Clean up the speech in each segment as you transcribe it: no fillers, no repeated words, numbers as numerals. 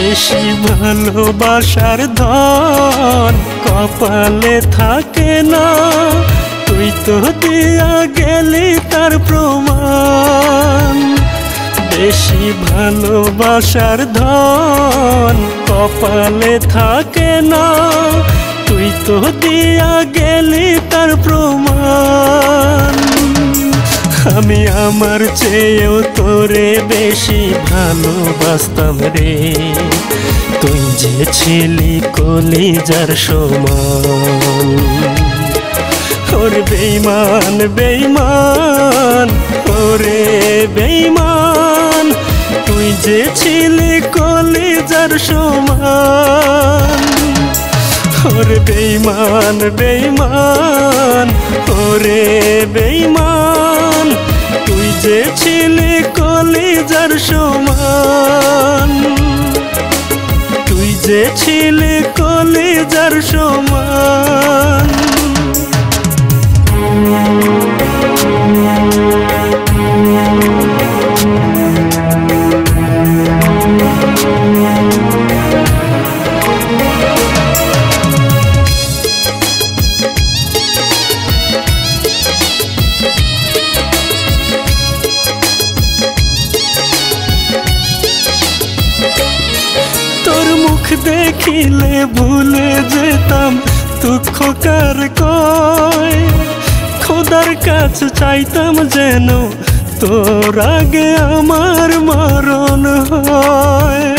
বেশি ভালোবাসার ধন কপালে থাকে না, তুই তো দিয়া গেলি তার প্রমাণ। বেশি ভালোবাসার ধন কপালে থাকে না, তুই তো দিয়া গেলি তার প্রমাণ। আমি আমার চেয়েও তোরে বেশি ভালোবাসতাম রে, তুই যে ছিলি কলিজার সমান। ওরে বেঈমান বেঈমান, ওরে বেঈমান, তুই যে ছিলি কলিজার সমান। ওরে বেঈমান বেঈমান, ওরে বেঈমান, তুই যে ছিলি কলিজার সমান। তুই যে ছিলি কলিজার সমান। তোর মুখ দেখিলে ভুলে যেতাম দুঃখ কার কয়, খোদার কাছে চাইতাম যেন তোর আগে আমার মরণ হয়।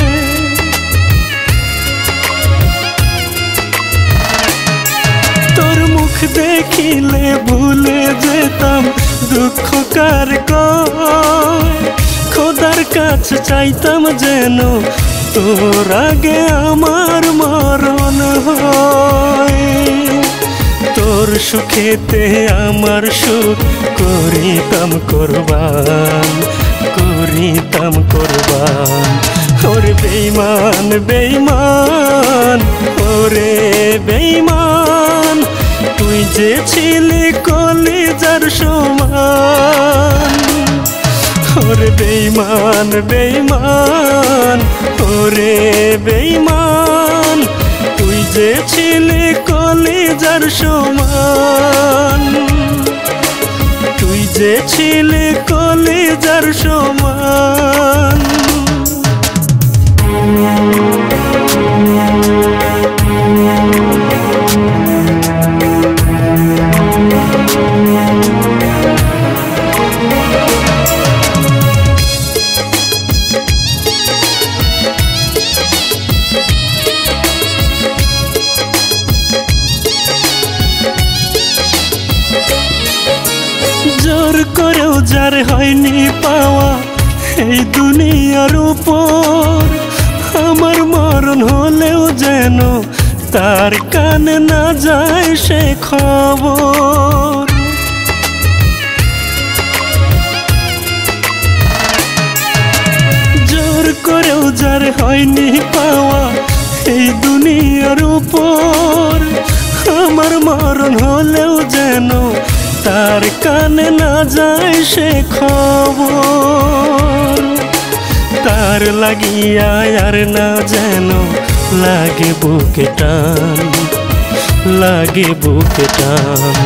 তোর মুখ দেখিলে ভুলে যেতাম দুঃখ কার কয়, খোদার কাছে চাইতাম যেন তোর আগে আমার মরণ হয়। তোর সুখেতে আমার সুখ করিতাম কোরবান, করিতাম কোরবান। ওরে বেঈমান বেঈমান, ওরে বেঈমান, তুই যে ছিলি কলিজার সমান। ওরে বেঈমান বেঈমান, ওরে বেঈমান, তুই যে ছিলি কলিজার সমান। তুই যে ছিলি কলিজার সমান। জোর করেও যার হয়নি পাওয়া এই দুনিয়ার উপর, আমার মরণ হলেও যেন তার কানে না যায় সে খবর। জোর করেও যার হয়নি পাওয়া এই দুনিয়ার উপর, আমার মরণ হলেও যেন তার কানে না যায় সে খবর। তার লাগিয়া আর না যেন লাগে বুকে টান, লাগে বুকে টান।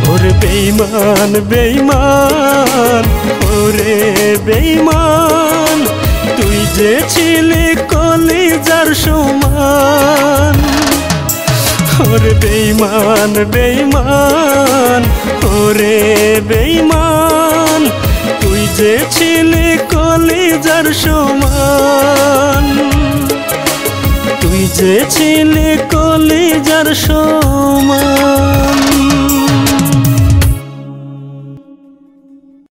ওরে বেঈমান বেঈমান, ওরে বেঈমান, তুই যে ছিলি কলিজার সমান। ওরে বেঈমান বেঈমান, ওরে বেঈমান, তুই যে ছিলি কলিজার সমান। তুই যে ছিলি কলিজার সমান।